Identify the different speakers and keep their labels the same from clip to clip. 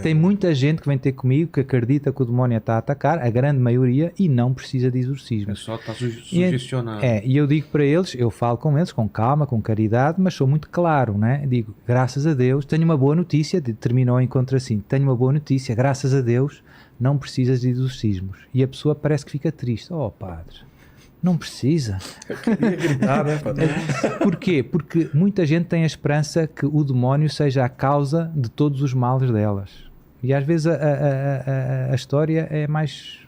Speaker 1: tem muita gente que vem ter comigo que acredita que o demónio está a atacar, a grande maioria, e não precisa de exorcismo.
Speaker 2: É só estar sugestionado.
Speaker 1: E eu digo para eles, eu falo com eles com calma, com caridade, mas sou muito claro, né? Digo, graças a Deus, tenho uma boa notícia, terminou o encontro assim, tenho uma boa notícia, graças a Deus, não precisas de exorcismos. E a pessoa parece que fica triste. Oh, padre, não precisa.
Speaker 3: Eu queria gritar, né, padre?
Speaker 1: Porquê? Porque muita gente tem a esperança que o demónio seja a causa de todos os males delas. E às vezes a história é mais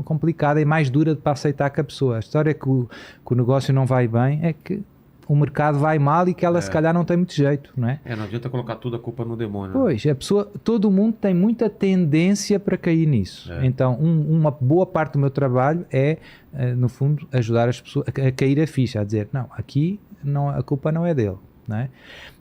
Speaker 1: complicada e mais dura para aceitar que a pessoa. A história que o negócio não vai bem é que o mercado vai mal e que ela se calhar não tem muito jeito, não é?
Speaker 2: Não adianta colocar toda a culpa no demônio.
Speaker 1: Pois, a pessoa, todo mundo tem muita tendência para cair nisso. Então, uma boa parte do meu trabalho é, no fundo, ajudar as pessoas a cair a ficha, a dizer, não, aqui não, a culpa não é dele, não é?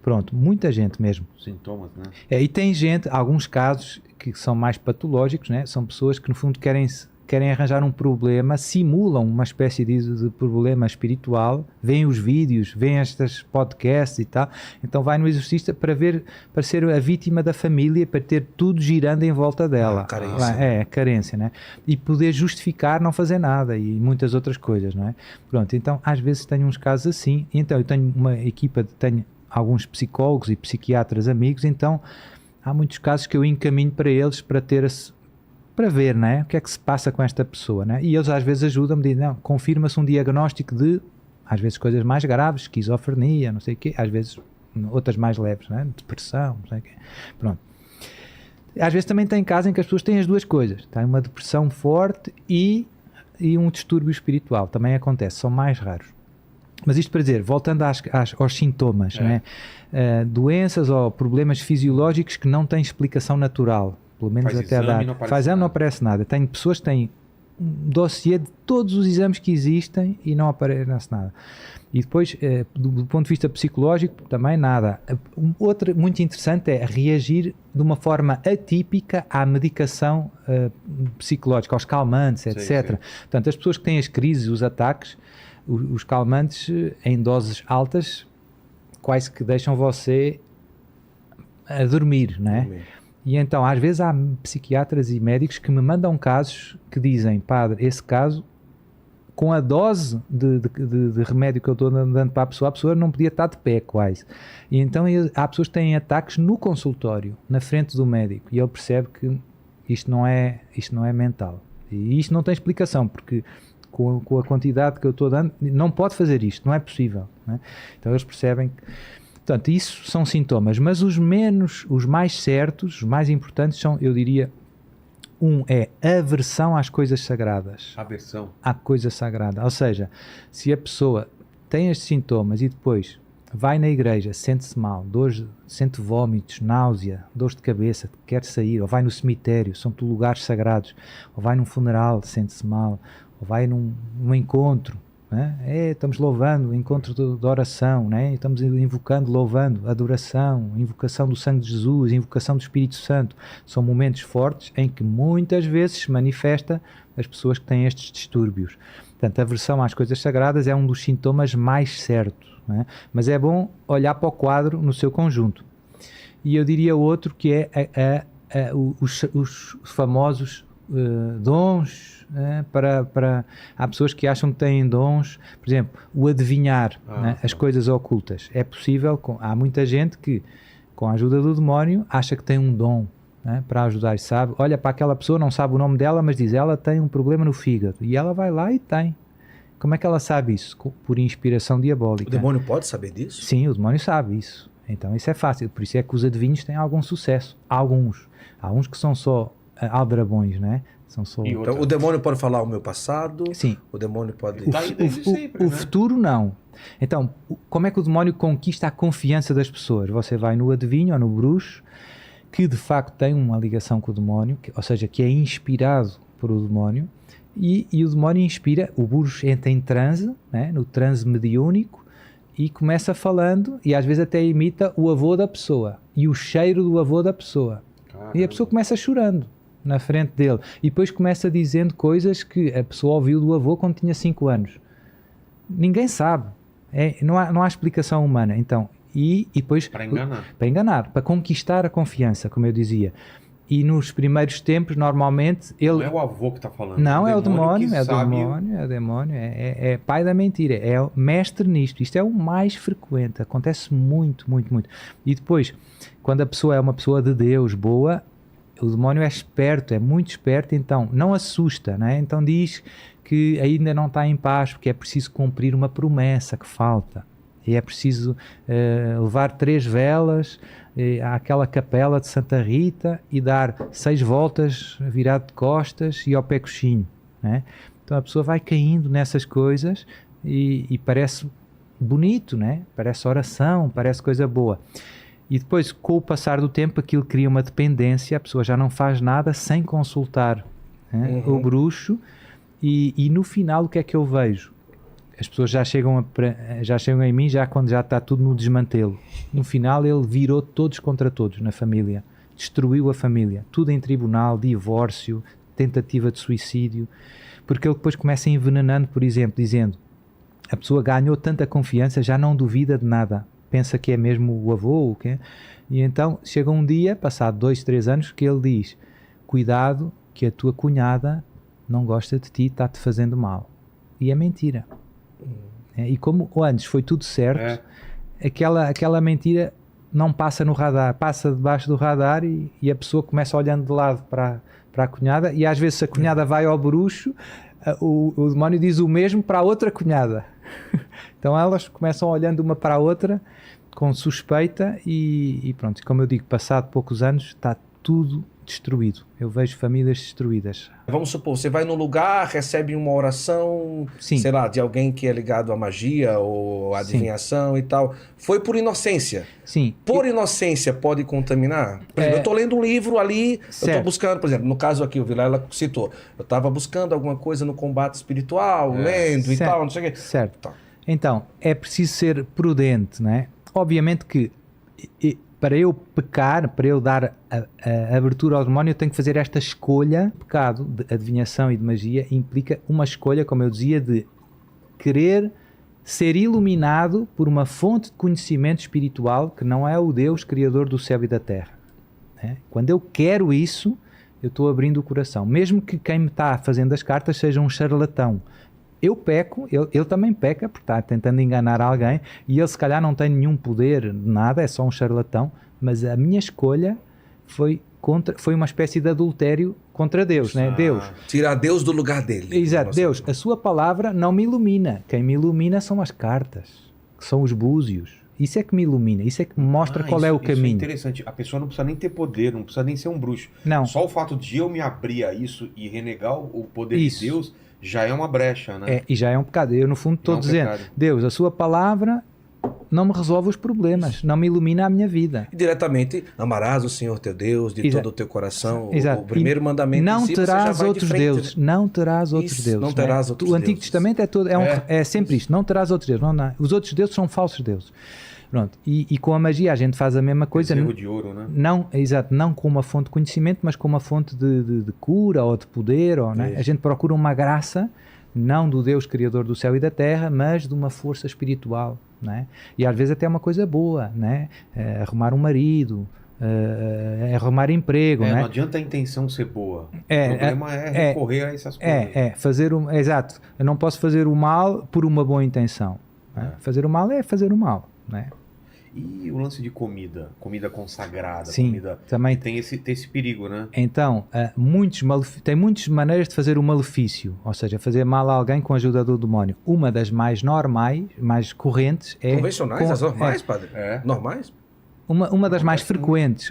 Speaker 1: Pronto, muita gente mesmo.
Speaker 2: Sintomas, né?
Speaker 1: E tem gente, alguns casos que são mais patológicos, né? São pessoas que no fundo querem arranjar um problema, simulam uma espécie de problema espiritual, veem os vídeos, veem estes podcasts e tal, então vai no exorcista para ser a vítima da família, para ter tudo girando em volta dela.
Speaker 3: Carência.
Speaker 1: Carência, né? E poder justificar não fazer nada e muitas outras coisas, não é? Pronto, então às vezes tenho uns casos assim, então eu tenho uma equipa, tenho alguns psicólogos e psiquiatras amigos, então há muitos casos que eu encaminho para eles para ver, né, o que é que se passa com esta pessoa, né? E eles às vezes ajudam-me, dizem, não, confirma-se um diagnóstico de, às vezes coisas mais graves, esquizofrenia, não sei o quê, às vezes outras mais leves, né? Depressão, não sei o quê. Pronto. Às vezes também tem casos em que as pessoas têm as duas coisas, têm uma depressão forte e um distúrbio espiritual, também acontece, são mais raros. Mas isto para dizer, voltando aos sintomas, né? Doenças ou problemas fisiológicos que não têm explicação natural, pelo menos
Speaker 2: faz
Speaker 1: até a data. Faz exame, não aparece nada. Tenho pessoas que têm um dossiê de todos os exames que existem e não aparece nada. E depois, do ponto de vista psicológico, também nada. Outra muito interessante é reagir de uma forma atípica à medicação psicológica, aos calmantes, etc. Sim. Portanto, as pessoas que têm as crises, os ataques, os calmantes em doses altas, quase que deixam você a dormir, não é? E então, às vezes há psiquiatras e médicos que me mandam casos que dizem, padre, esse caso, com a dose de remédio que eu estou dando para a pessoa não podia estar de pé quase. E então há pessoas que têm ataques no consultório, na frente do médico, e ele percebe que isto não é mental. E isto não tem explicação, porque com a quantidade que eu estou dando, não pode fazer isto, não é possível. Não é? Então eles percebem que... Portanto, isso são sintomas, mas os mais certos, os mais importantes são, eu diria, é aversão às coisas sagradas.
Speaker 2: Aversão?
Speaker 1: À coisa sagrada. Ou seja, se a pessoa tem estes sintomas e depois vai na igreja, sente-se mal, sente vômitos, náusea, dores de cabeça, quer sair, ou vai no cemitério, são lugares sagrados, ou vai num funeral, sente-se mal, ou vai num encontro, estamos louvando, encontro de oração, estamos invocando, louvando, adoração, invocação do sangue de Jesus, invocação do Espírito Santo, são momentos fortes em que muitas vezes se manifesta as pessoas que têm estes distúrbios. Portanto, a aversão às coisas sagradas é um dos sintomas mais certos, mas é bom olhar para o quadro no seu conjunto. E eu diria outro que é os famosos dons, há pessoas que acham que têm dons, por exemplo, o adivinhar, as coisas ocultas. É possível, há muita gente que, com a ajuda do demónio, acha que tem um dom para ajudar, sabe? Olha para aquela pessoa, não sabe o nome dela, mas diz, ela tem um problema no fígado, e ela vai lá e tem. Como é que ela sabe isso? Por inspiração diabólica.
Speaker 3: O demônio pode saber disso?
Speaker 1: Sim, o demónio sabe isso. Então isso é fácil, por isso é que os adivinhos têm algum sucesso. Há uns que são só aldrabões, São só...
Speaker 3: Então, o demônio pode falar o meu passado?
Speaker 1: Sim.
Speaker 3: O demônio pode...
Speaker 1: O futuro não. Então, como é que o demónio conquista a confiança das pessoas? Você vai no adivinho ou no bruxo, que de facto tem uma ligação com o demónio, ou seja, que é inspirado por o demónio, e o demónio inspira, o bruxo entra em transe, no transe mediúnico, e começa falando, e às vezes até imita o avô da pessoa, e o cheiro do avô da pessoa. Caramba. E a pessoa começa chorando na frente dele, e depois começa dizendo coisas que a pessoa ouviu do avô quando tinha 5 anos. Ninguém sabe, não há explicação humana. Então, e depois...
Speaker 2: Para enganar.
Speaker 1: Para conquistar a confiança, como eu dizia. E nos primeiros tempos, normalmente, ele...
Speaker 2: Não é o avô que está falando.
Speaker 1: Não, é o demônio,
Speaker 2: que
Speaker 1: é o
Speaker 2: sabe...
Speaker 1: demônio, é o demônio, é pai da mentira, é o mestre nisto. Isto é o mais frequente, acontece muito, muito, muito. E depois, quando a pessoa é uma pessoa de Deus, boa, o demónio é esperto, é muito esperto, então não assusta, né? Então diz que ainda não está em paz, porque é preciso cumprir uma promessa que falta. E é preciso levar 3 velas àquela capela de Santa Rita e dar 6 voltas virado de costas e ao pé coxinho, né? Então a pessoa vai caindo nessas coisas e parece bonito, né? Parece oração, parece coisa boa. E depois, com o passar do tempo, aquilo cria uma dependência, a pessoa já não faz nada sem consultar, né? O bruxo, e no final o que é que eu vejo? As pessoas já chegam em mim já quando já está tudo no desmantelo. No final ele virou todos contra todos na família, destruiu a família, tudo em tribunal, divórcio, tentativa de suicídio, porque ele depois começa envenenando, por exemplo, dizendo, a pessoa ganhou tanta confiança, já não duvida de nada, pensa que é mesmo o avô, o quê? E então chega um dia, passado 2, 3 anos, que ele diz, cuidado que a tua cunhada não gosta de ti, está-te fazendo mal. E é mentira. E como antes foi tudo certo, aquela mentira não passa no radar, passa debaixo do radar e a pessoa começa olhando de lado para a cunhada, e às vezes se a cunhada vai ao bruxo, o demónio diz o mesmo para a outra cunhada. Então elas começam olhando uma para a outra com suspeita e pronto, como eu digo, passado poucos anos está tudo destruído. Eu vejo famílias destruídas.
Speaker 3: Vamos supor, você vai num lugar, recebe uma oração,
Speaker 1: Sim.
Speaker 3: sei lá, de alguém que é ligado à magia ou à adivinhação e tal. Foi por inocência.
Speaker 1: Sim.
Speaker 3: Por inocência pode contaminar? Por exemplo, eu estou lendo um livro ali, eu estou buscando, por exemplo, no caso aqui, o Vilela citou, eu estava buscando alguma coisa no combate espiritual, lendo e tal, não sei o quê.
Speaker 1: Certo.
Speaker 3: Tá.
Speaker 1: Então, é preciso ser prudente, né? Obviamente que para eu pecar, para eu dar a abertura ao demónio, eu tenho que fazer esta escolha. O pecado de adivinhação e de magia implica uma escolha, como eu dizia, de querer ser iluminado por uma fonte de conhecimento espiritual que não é o Deus criador do céu e da terra, né? Quando eu quero isso, eu estou abrindo o coração. Mesmo que quem me está fazendo as cartas seja um charlatão. Eu peco, ele também peca, porque está tentando enganar alguém, e ele se calhar não tem nenhum poder de nada, é só um charlatão, mas a minha escolha foi uma espécie de adultério contra Deus, né? Deus.
Speaker 3: Tirar Deus do lugar dele.
Speaker 1: Exato, Deus, a sua palavra não me ilumina. Quem me ilumina são as cartas, que são os búzios. Isso é que me ilumina, isso é que me mostra qual é o caminho.
Speaker 2: Isso é interessante. A pessoa não precisa nem ter poder, não precisa nem ser um bruxo.
Speaker 1: Não.
Speaker 2: Só o fato de eu me abrir a isso e renegar o poder de Deus já é uma brecha, né?
Speaker 1: E já é um pecado. Eu, no fundo, estou dizendo, Deus, a sua palavra não me resolve os problemas, não me ilumina a minha vida.
Speaker 3: E diretamente, amarás o Senhor teu Deus de todo o teu coração.
Speaker 1: Exato.
Speaker 3: O primeiro mandamento
Speaker 1: não terás outros
Speaker 3: frente,
Speaker 1: deuses.
Speaker 3: né?
Speaker 1: Não terás outros deuses.
Speaker 3: Não terás outros
Speaker 1: O Antigo
Speaker 3: deuses.
Speaker 1: Testamento é sempre isto. Não terás outros deuses. Não. Os outros deuses são falsos deuses. Pronto. E com a magia a gente faz a mesma coisa.
Speaker 2: Bezerro de ouro, né?
Speaker 1: Não com uma fonte de conhecimento, mas com uma fonte de cura ou de poder. Né? A gente procura uma graça, não do Deus criador do céu e da terra, mas de uma força espiritual. Né? E às vezes até uma coisa boa, né? Arrumar um marido, arrumar emprego. Né?
Speaker 2: Não adianta a intenção ser boa. O problema é recorrer a essas coisas.
Speaker 1: Exato. Eu não posso fazer o mal por uma boa intenção. Né? Fazer o mal é fazer o mal. Né?
Speaker 2: E o lance de comida consagrada,
Speaker 1: sim,
Speaker 2: comida
Speaker 1: também
Speaker 2: tem esse perigo, né?
Speaker 1: Então, tem muitas maneiras de fazer o malefício, ou seja, fazer mal a alguém com a ajuda do demónio. Uma das mais normais, mais correntes é...
Speaker 3: Convencionais? As normais, padre? Normais?
Speaker 1: Uma das mais frequentes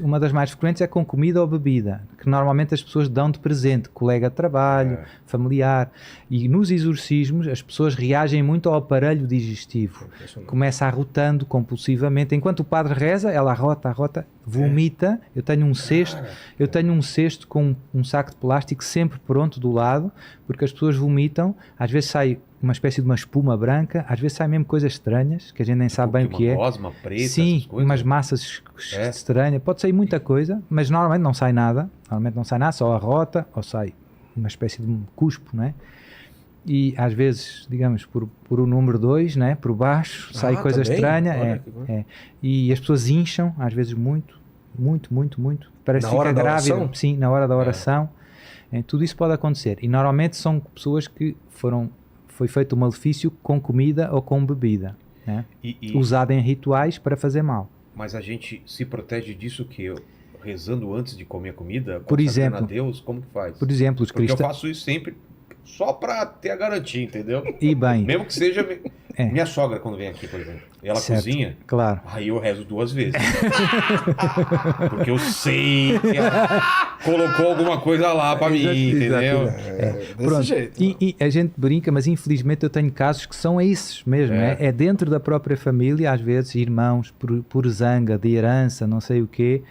Speaker 1: é com comida ou bebida, que normalmente as pessoas dão de presente, colega de trabalho, familiar, e nos exorcismos as pessoas reagem muito ao aparelho digestivo, começa arrotando compulsivamente, enquanto o padre reza, ela arrota, vomita. Eu tenho um cesto com um saco de plástico sempre pronto do lado, porque as pessoas vomitam, às vezes sai uma espécie de uma espuma branca, às vezes saem mesmo coisas estranhas, que a gente nem sabe bem o que é.
Speaker 2: Gosma preta,
Speaker 1: sim,
Speaker 2: essas coisas.
Speaker 1: umas massas estranhas, pode sair muita coisa, mas normalmente não sai nada, só arrota, ou sai uma espécie de cuspo, né? E às vezes, digamos, por o número 2, né? Por baixo, sai coisa
Speaker 3: também?
Speaker 1: estranha, e as pessoas incham, às vezes muito, muito, muito, muito. Parece
Speaker 3: Na
Speaker 1: que
Speaker 3: hora
Speaker 1: fica
Speaker 3: da
Speaker 1: grávida.
Speaker 3: oração?
Speaker 1: Sim, na hora da oração. Tudo isso pode acontecer. E normalmente são pessoas que foi feito um malefício com comida ou com bebida, né? Usado em rituais para fazer mal.
Speaker 2: Mas a gente se protege disso que rezando antes de comer a comida,
Speaker 1: por exemplo,
Speaker 2: a Deus, como que faz?
Speaker 1: Por exemplo,
Speaker 2: Porque eu faço isso sempre só para ter a garantia, entendeu?
Speaker 1: E bem.
Speaker 2: Mesmo que seja minha sogra quando vem aqui, por exemplo. E ela cozinha,
Speaker 1: claro.
Speaker 2: Aí eu rezo 2 vezes. Porque eu sei que ela colocou alguma coisa lá para mim, entendeu?
Speaker 3: Desse jeito.
Speaker 1: E a gente brinca, mas infelizmente eu tenho casos que são esses mesmo. É dentro da própria família, às vezes irmãos, por zanga, de herança, não sei o quê.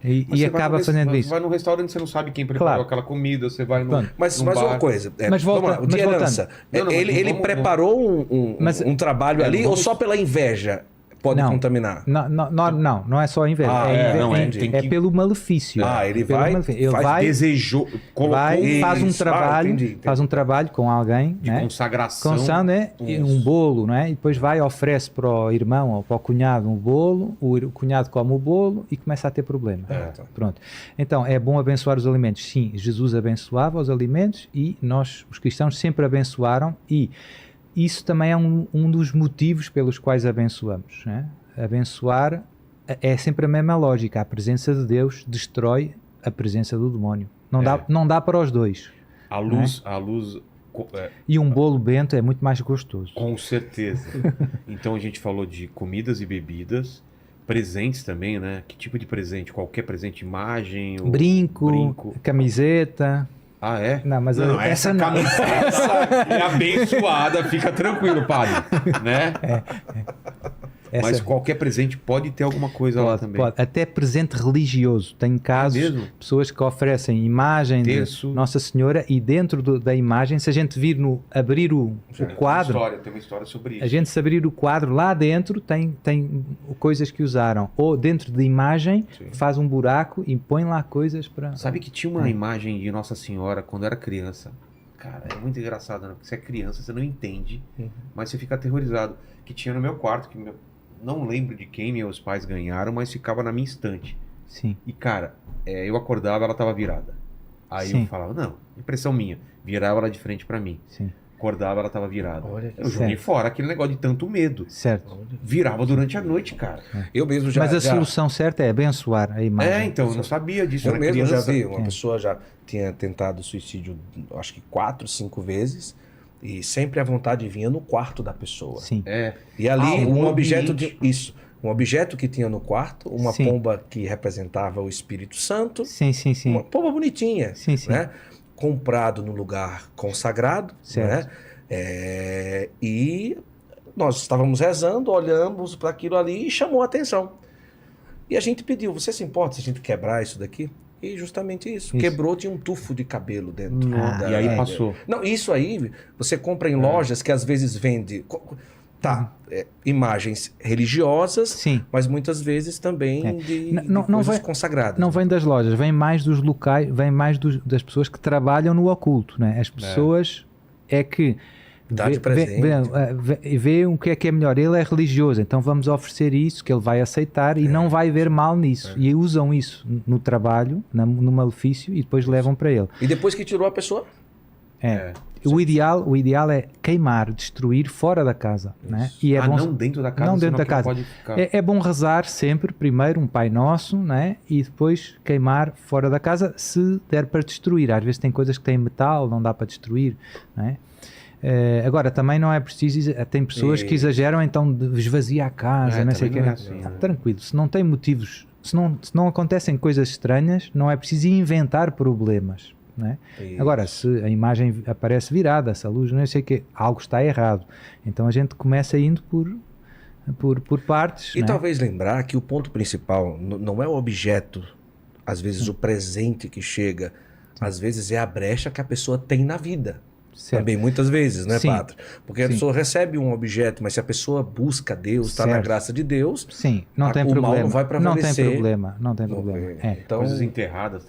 Speaker 1: E acaba fazendo isso.
Speaker 2: Você vai num restaurante, você não sabe quem preparou aquela comida, você vai no.
Speaker 3: Mas uma coisa.
Speaker 1: Mas volta,
Speaker 3: de herança. Ele preparou um trabalho ali ou só pela inveja pode contaminar?
Speaker 1: Não é só inveja. É pelo malefício.
Speaker 3: Ele vai,
Speaker 2: desejou, colocou,
Speaker 1: faz um trabalho,
Speaker 3: entendi.
Speaker 1: Faz um trabalho com alguém,
Speaker 2: de consagração,
Speaker 1: um bolo, né? E depois oferece para o irmão ou para o cunhado um bolo, o cunhado come o bolo e começa a ter problema. Pronto. Então é bom abençoar os alimentos. Sim, Jesus abençoava os alimentos e nós, os cristãos, sempre abençoaram, e isso também é um dos motivos pelos quais abençoamos, né? Abençoar é sempre a mesma lógica. A presença de Deus destrói a presença do demónio. Não dá para os dois.
Speaker 2: A luz...
Speaker 1: E um bolo bento é muito mais gostoso.
Speaker 2: Com certeza. Então a gente falou de comidas e bebidas, presentes também, né? Que tipo de presente? Qualquer presente, imagem?
Speaker 1: Brinco. Camiseta...
Speaker 2: Ah, é?
Speaker 1: Não, mas essa não.
Speaker 2: Camiseta é abençoada, fica tranquilo, padre, né? Mas qualquer presente pode ter alguma coisa lá também.
Speaker 1: Pode. Até presente religioso. Tem casos, pessoas que oferecem imagem de Nossa Senhora, e dentro da imagem, se a gente abrir o quadro...
Speaker 2: Tem uma história sobre isso.
Speaker 1: A gente, se abrir o quadro, lá dentro tem coisas que usaram. Ou dentro da imagem, faz um buraco e põe lá coisas para...
Speaker 2: Sabe que tinha uma imagem de Nossa Senhora quando eu era criança? Cara, é muito engraçado, né? Porque você é criança, você não entende, mas você fica aterrorizado. Que tinha no meu quarto, não lembro de quem meus pais ganharam, mas ficava na minha estante.
Speaker 1: Sim.
Speaker 2: E, cara, eu acordava, ela tava virada. Aí eu falava, não, impressão minha. Virava ela de frente pra mim.
Speaker 1: Sim.
Speaker 2: Acordava, ela tava virada. Eu joguei fora aquele negócio de tanto medo.
Speaker 1: Certo.
Speaker 2: Virava durante a noite, cara.
Speaker 3: Eu mesmo
Speaker 1: Mas a solução certa é abençoar a imagem.
Speaker 2: Então, eu não sabia disso.
Speaker 3: Eu mesmo já vi, uma pessoa já tinha tentado suicídio, acho que 4, 5 vezes. E sempre a vontade vinha no quarto da pessoa.
Speaker 1: Sim.
Speaker 3: E ali um objeto um objeto que tinha no quarto, uma pomba que representava o Espírito Santo.
Speaker 1: Sim.
Speaker 3: Uma pomba bonitinha.
Speaker 1: Sim.
Speaker 3: Né? Comprado no lugar consagrado.
Speaker 1: Certo.
Speaker 3: Né? E nós estávamos rezando, olhamos para aquilo ali e chamou a atenção. E a gente pediu, você se importa se a gente quebrar isso daqui? E justamente isso. Quebrou, tinha um tufo de cabelo dentro.
Speaker 2: E aí passou.
Speaker 3: Não, isso aí você compra em lojas que às vezes vende imagens religiosas, mas muitas vezes também de coisas consagradas.
Speaker 1: Não vem das lojas, vem mais dos locais, vem mais das pessoas que trabalham no oculto, né? As pessoas que
Speaker 3: dá de presente.
Speaker 1: Vê o que é melhor. Ele é religioso, então vamos oferecer isso que ele vai aceitar e não vai ver mal nisso. E usam isso no trabalho, no malefício, e depois levam para ele.
Speaker 3: E depois que tirou a pessoa?
Speaker 1: O ideal é queimar, destruir fora da casa. Né? E bom,
Speaker 2: não dentro da casa?
Speaker 1: Não dentro da casa.
Speaker 2: Pode ficar...
Speaker 1: É bom rezar sempre, primeiro um Pai Nosso, né? E depois queimar fora da casa, se der para destruir. Às vezes tem coisas que têm metal, não dá para destruir, né? Agora, tambem não é preciso... Tem pessoas que exageram, então esvazia a casa, não sei o que. Tranquilo, se não tem motivos, se não acontecem coisas estranhas, não é preciso inventar problemas. Né? Agora, se a imagem aparece virada, se a luz não sei o que, algo está errado. Então a gente começa indo por partes.
Speaker 3: E
Speaker 1: né?
Speaker 3: Talvez lembrar que o ponto principal não é o objeto, às vezes o presente que chega, às vezes é a brecha que a pessoa tem na vida. Certo. Também muitas vezes, né, padre? Porque a pessoa recebe um objeto, mas se a pessoa busca Deus, está na graça de Deus,
Speaker 1: não tem problema.
Speaker 3: mal não vai prevalecer.
Speaker 1: Não tem problema.
Speaker 2: Então, coisas enterradas